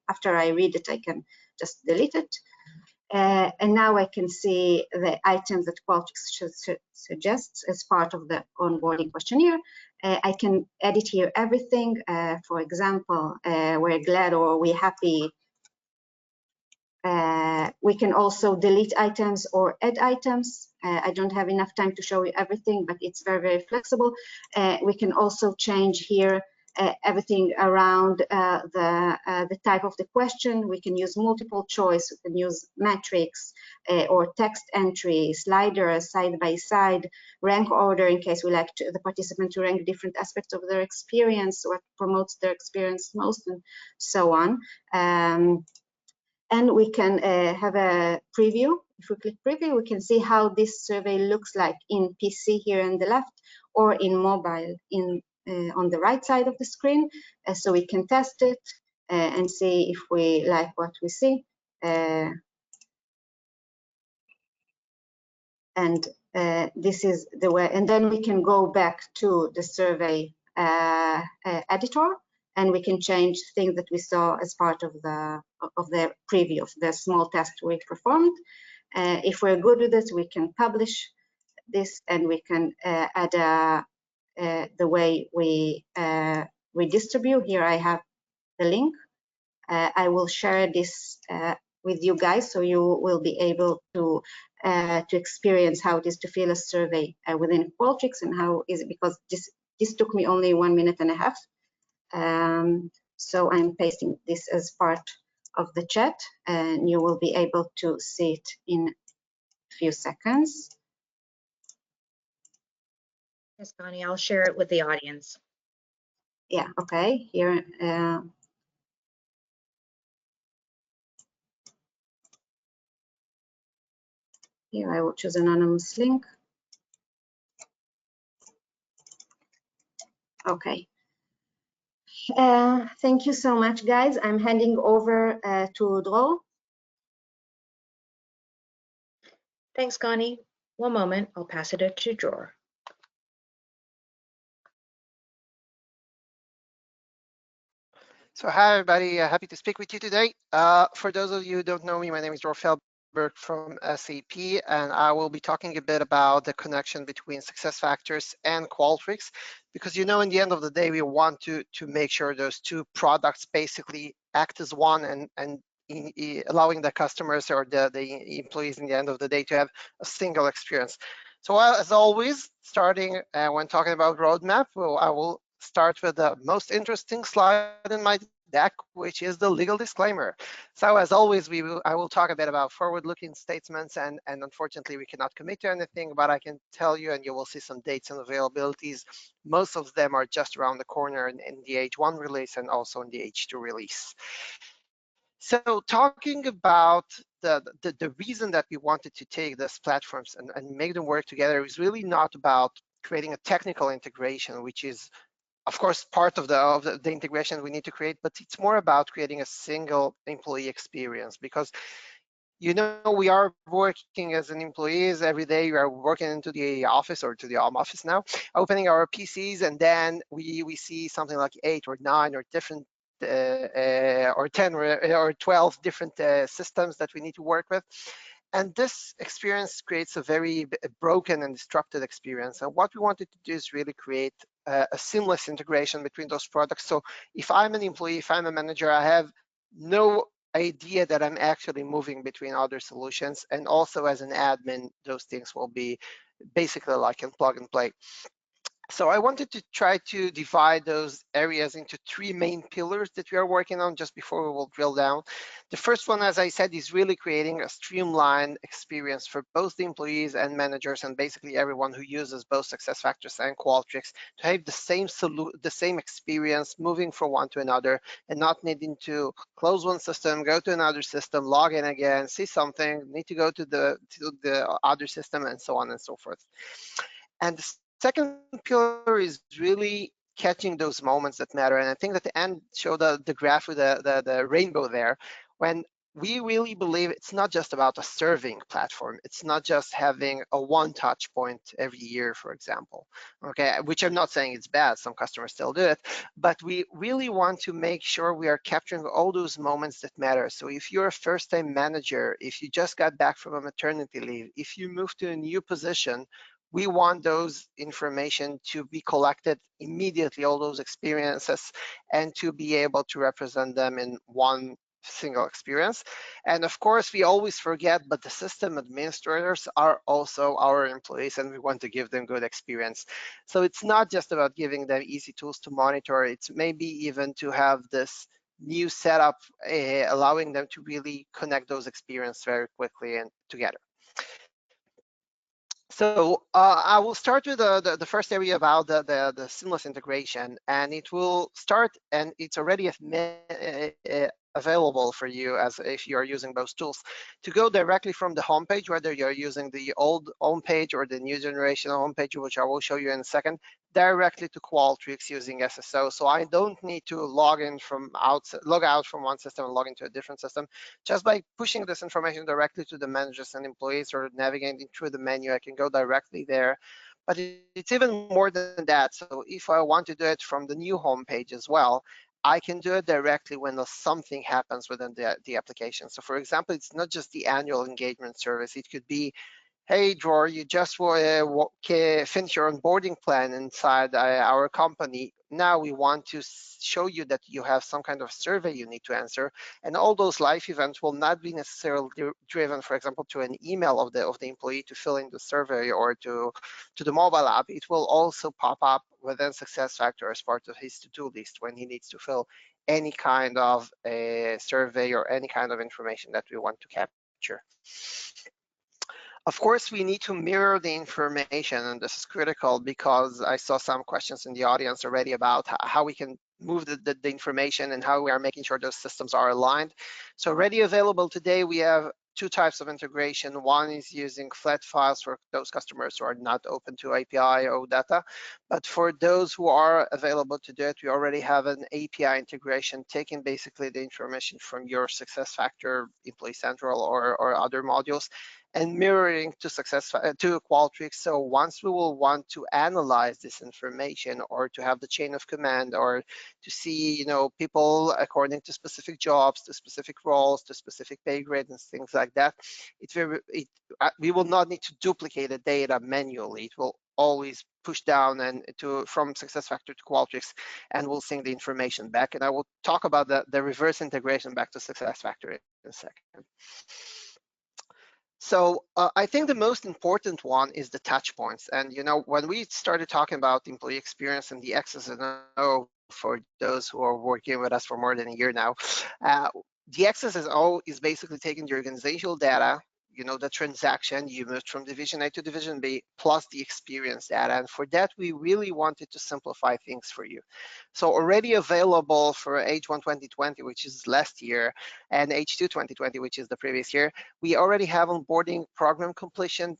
After I read it, I can just delete it. And now I can see the items that Qualtrics suggests as part of the onboarding questionnaire. I can edit here everything. For example, we're glad or we're happy. We can also delete items or add items. I don't have enough time to show you everything, but it's very, very flexible. We can also change here everything around the type of the question. We can use multiple choice. We can use matrix or text entry, slider, side by side, rank order in case we like the participant to rank different aspects of their experience, what promotes their experience most, and so on. And we can have a preview. If we click preview, we can see how this survey looks like in PC here on the left, or in mobile on the right side of the screen. So we can test it and see if we like what we see. And this is the way. And then we can go back to the survey editor, and we can change things that we saw as part of the preview of the small test we performed. If we're good with it, we can publish this, and we can add the way we distribute. Here I have the link. I will share this with you guys, so you will be able to experience how it is to fill a survey within Qualtrics, and how is it, because this took me only 1.5 minutes. So I'm pasting this as part of the chat, and you will be able to see it in a few seconds. Yes, Connie, I'll share it with the audience. Yeah, okay, here. Here I will choose anonymous link. Okay. Thank you so much, guys. I'm handing over to Dror. Thanks, Connie. One moment, I'll pass it to Dror. So hi, everybody. Happy to speak with you today. For those of you who don't know me, my name is Dror Feldberg from SAP, and I will be talking a bit about the connection between SuccessFactors and Qualtrics, because in the end of the day, we want to make sure those two products basically act as one and allowing the customers or the employees in the end of the day to have a single experience. So as always, starting when talking about roadmap, I will start with the most interesting slide in my deck, which is the legal disclaimer. So as always, I will talk a bit about forward-looking statements, and unfortunately we cannot commit to anything, but I can tell you, and you will see some dates and availabilities. Most of them are just around the corner in the H1 release and also in the H2 release. So talking about the reason that we wanted to take these platforms and make them work together is really not about creating a technical integration, which is of course part of the integration we need to create, but it's more about creating a single employee experience, because we are working as an employees every day. We are working into the office or to the home office now, opening our PCs, and then we see something like 8 or 9 or different or 10 or 12 different systems that we need to work with. And this experience creates a very broken and disrupted experience. And what we wanted to do is really create a seamless integration between those products. So if I'm an employee, if I'm a manager, I have no idea that I'm actually moving between other solutions. And also as an admin, those things will be basically like in plug and play. So I wanted to try to divide those areas into 3 main pillars that we are working on just before we will drill down. The first one, as I said, is really creating a streamlined experience for both the employees and managers, and basically everyone who uses both SuccessFactors and Qualtrics, to have the same experience moving from one to another and not needing to close one system, go to another system, log in again, see something, need to go to the other system, and so on and so forth. And the second pillar is really catching those moments that matter. And I think that the end show the graph with the rainbow there, when we really believe it's not just about a serving platform. It's not just having a one touch point every year, for example, okay, which I'm not saying it's bad. Some customers still do it, but we really want to make sure we are capturing all those moments that matter. So if you're a first-time manager, if you just got back from a maternity leave, if you move to a new position, we want those information to be collected immediately, all those experiences, and to be able to represent them in one single experience. And of course, we always forget, but the system administrators are also our employees, and we want to give them good experience. So it's not just about giving them easy tools to monitor. It's maybe even to have this new setup, allowing them to really connect those experiences very quickly and together. So I will start with the first area about the seamless integration, and it will start, and it's already available for you as if you are using those tools, to go directly from the homepage, whether you're using the old homepage or the new generation homepage, which I will show you in a second, directly to Qualtrics using SSO. So I don't need to log out from one system and log into a different system. Just by pushing this information directly to the managers and employees or navigating through the menu, I can go directly there. But it's even more than that. So if I want to do it from the new homepage as well, I can do it directly when something happens within the application. So for example, it's not just the annual engagement service. It could be, hey, Dror, you just finish your onboarding plan inside our company. Now we want to show you that you have some kind of survey you need to answer, and all those live events will not be necessarily driven, for example, to an email of the employee to fill in the survey or to the mobile app. It will also pop up within SuccessFactors as part of his to-do list when he needs to fill any kind of a survey or any kind of information that we want to capture. Of course, we need to mirror the information, and this is critical because I saw some questions in the audience already about how we can move the information and how we are making sure those systems are aligned. So already available today, we have two types of integration. One is using flat files for those customers who are not open to API or data. But for those who are available to do it, we already have an API integration, taking basically the information from your SuccessFactors, Employee Central, or other modules, and mirroring to to Qualtrics. So once we will want to analyze this information, or to have the chain of command, or to see, people according to specific jobs, to specific roles, to specific pay grades and things like that, we will not need to duplicate the data manually. It will always push down and from SuccessFactors to Qualtrics, and we'll sync the information back. And I will talk about the reverse integration back to SuccessFactors in a second. So I think the most important one is the touch points. And when we started talking about employee experience and the X's and O for those who are working with us for more than a year now, the X's and O is basically taking the organizational data, the transaction you moved from division A to division B, plus the experience data. And for that, we really wanted to simplify things for you. So already available for H1 2020, which is last year, and H2 2020, which is the previous year, we already have onboarding program completion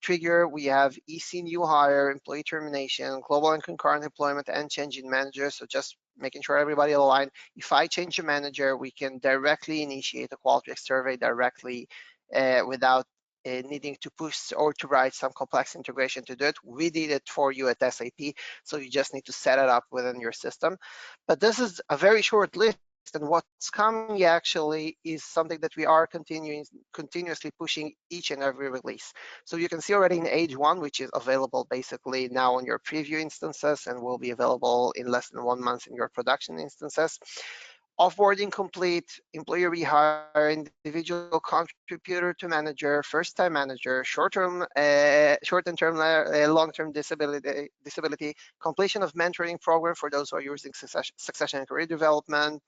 trigger. We have EC new hire, employee termination, global and concurrent employment, and change in manager. So just making sure everybody aligned. If I change a manager, we can directly initiate a Qualtrics survey directly without needing to push or to write some complex integration to do it. We did it for you at SAP, so you just need to set it up within your system. But this is a very short list, and what's coming actually is something that we are continuously pushing each and every release. So you can see already in H1, which is available basically now on your preview instances and will be available in less than 1 month in your production instances. Offboarding complete, employee rehire, individual contributor to manager, first-time manager, short-term, long-term disability, completion of mentoring program for those who are using succession and career development,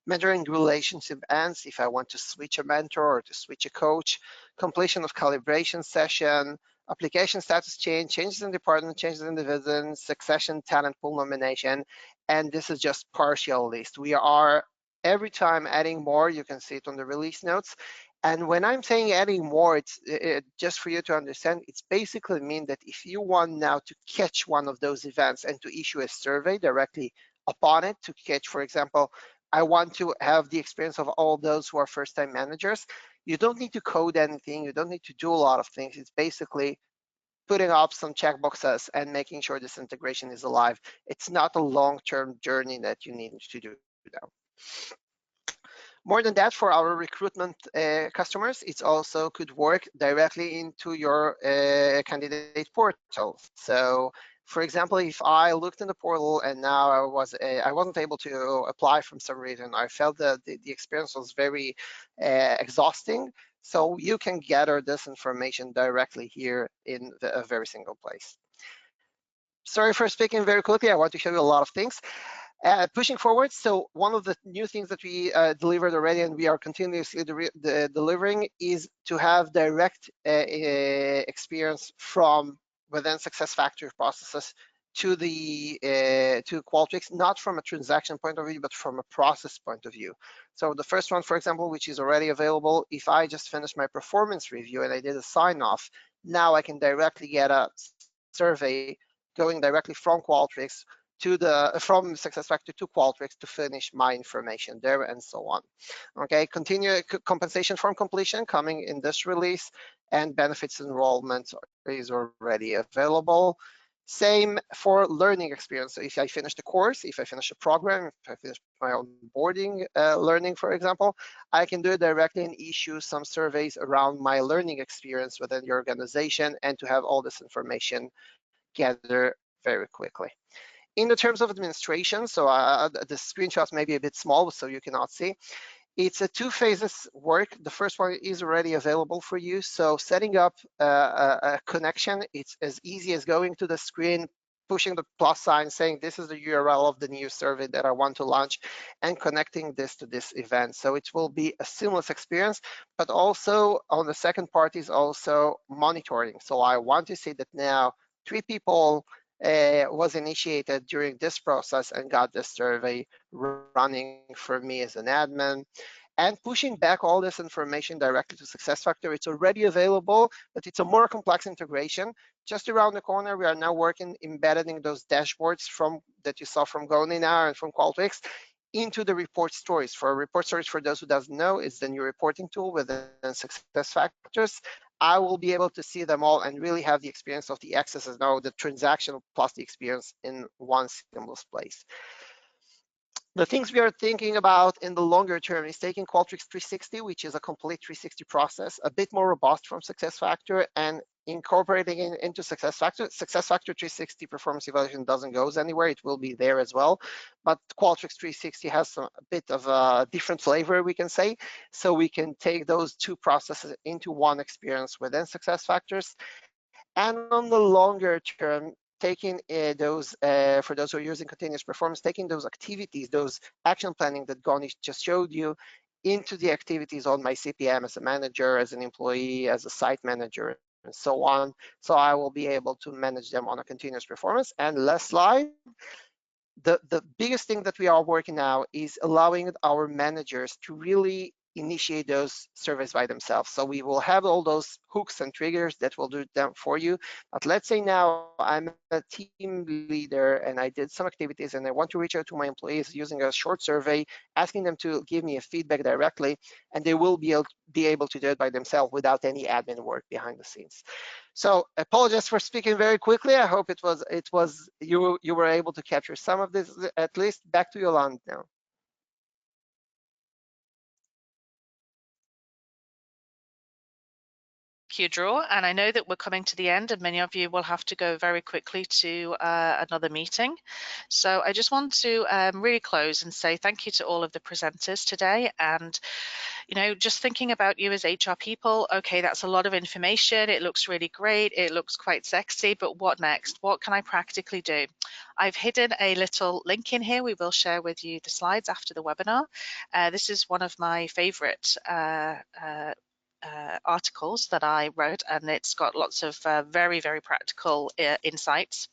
mentoring relationship ends if I want to switch a mentor or to switch a coach, completion of calibration session, application status change, changes in department, changes in division, succession talent pool nomination, and this is just partial list. We are every time adding more. You can see it on the release notes. And when I'm saying adding more, it's just for you to understand, it's basically mean that if you want now to catch one of those events and to issue a survey directly upon it, to catch, for example, I want to have the experience of all those who are first-time managers, you don't need to code anything. You don't need to do a lot of things. It's basically putting up some checkboxes and making sure this integration is alive. It's not a long-term journey that you need to do now. More than that, for our recruitment customers, it also could work directly into your candidate portal. So, for example, if I looked in the portal and now I wasn't able to apply from some reason, I felt that the experience was very exhausting. So you can gather this information directly here in a very single place. Sorry for speaking very quickly. I want to show you a lot of things. Pushing forward, so one of the new things that we delivered already and we are continuously delivering is to have direct experience from within SuccessFactors processes to Qualtrics, not from a transaction point of view, but from a process point of view. So the first one, for example, which is already available, if I just finished my performance review and I did a sign off, now I can directly get a survey going directly from Qualtrics from SuccessFactors to Qualtrics to finish my information there, and so on. Okay, continue compensation from completion coming in this release, and benefits enrollment is already available. Same for learning experience. So if I finish the course, if I finish a program, if I finish my onboarding learning, for example, I can do it directly and issue some surveys around my learning experience within the organization, and to have all this information gathered very quickly. In the terms of administration, so the screenshots may be a bit small, so you cannot see. It's a 2 phases work. The first one is already available for you. So setting up a connection, it's as easy as going to the screen, pushing the plus sign, saying this is the URL of the new survey that I want to launch, and connecting this to this event. So it will be a seamless experience, but also on the second part is also monitoring. So I want to say that now 3 people was initiated during this process and got this survey running for me as an admin. And pushing back all this information directly to SuccessFactors. It's already available, but it's a more complex integration. Just around the corner, we are now working embedding those dashboards that you saw from GoNinar and from Qualtrics into the report stories. For report stories, for those who doesn't know, it's the new reporting tool within SuccessFactors. I will be able to see them all and really have the experience of the access as now the transactional plus the experience in one seamless place. The things we are thinking about in the longer term is taking Qualtrics 360, which is a complete 360 process, a bit more robust from SuccessFactors, and incorporating it into SuccessFactors. SuccessFactors 360 performance evaluation doesn't go anywhere. It will be there as well. But Qualtrics 360 has a bit of a different flavor, we can say. So we can take those two processes into one experience within SuccessFactors. And on the longer term, taking those, for those who are using continuous performance, taking those activities, those action planning that Goni just showed you into the activities on my CPM as a manager, as an employee, as a site manager, and so on. So I will be able to manage them on a continuous performance. And last slide. The biggest thing that we are working now is allowing our managers to really initiate those surveys by themselves. So we will have all those hooks and triggers that will do them for you. But let's say now I'm a team leader and I did some activities and I want to reach out to my employees using a short survey, asking them to give me a feedback directly, and they will be able to do it by themselves without any admin work behind the scenes. So apologize for speaking very quickly. I hope you were able to capture some of this at least. Back to Yolande now. Thank you, Drew. And I know that we're coming to the end and many of you will have to go very quickly to another meeting. So I just want to really close and say thank you to all of the presenters today. And, you know, just thinking about you as HR people, okay, that's a lot of information. It looks really great. It looks quite sexy, but what next? What can I practically do? I've hidden a little link in here. We will share with you the slides after the webinar. This is one of my favorite articles that I wrote, and it's got lots of very, very practical insights.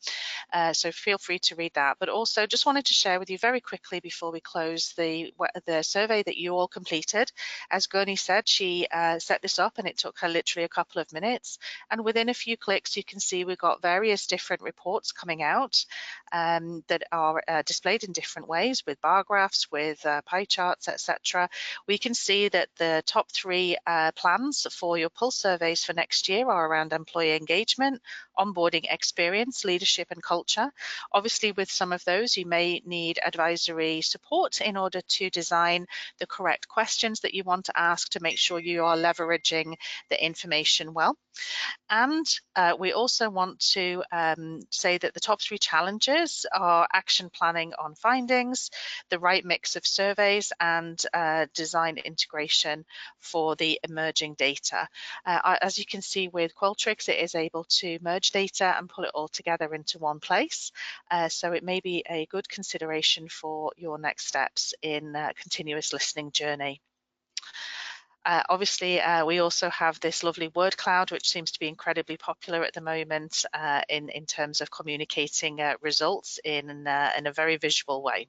So feel free to read that. But also just wanted to share with you very quickly before we close the survey that you all completed. As Goni said, she set this up and it took her literally a couple of minutes. And within a few clicks, you can see we've got various different reports coming out that are displayed in different ways with bar graphs, with pie charts, etc. We can see that the top three plans for your pulse surveys for next year are around employee engagement, onboarding experience, leadership and culture. Obviously, with some of those, you may need advisory support in order to design the correct questions that you want to ask to make sure you are leveraging the information well. And we also want to say that the top three challenges are action planning on findings, the right mix of surveys, and design integration for the emerging data. As you can see with Qualtrics, it is able to merge data and pull it all together into one place. So it may be a good consideration for your next steps in continuous listening journey. Obviously, we also have this lovely word cloud, which seems to be incredibly popular at the moment in terms of communicating results in a very visual way.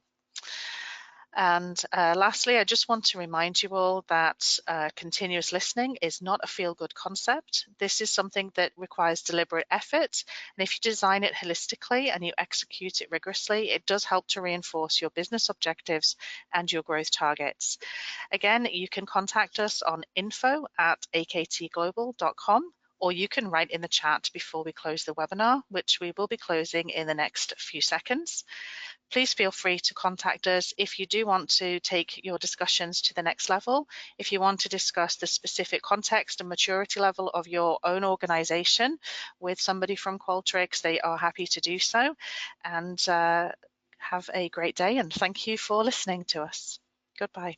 And lastly, I just want to remind you all that continuous listening is not a feel-good concept. This is something that requires deliberate effort. And if you design it holistically and you execute it rigorously, it does help to reinforce your business objectives and your growth targets. Again, you can contact us on info@aktglobal.com, or you can write in the chat before we close the webinar, which we will be closing in the next few seconds. Please feel free to contact us if you do want to take your discussions to the next level. If you want to discuss the specific context and maturity level of your own organization with somebody from Qualtrics, they are happy to do so. And have a great day, and thank you for listening to us. Goodbye.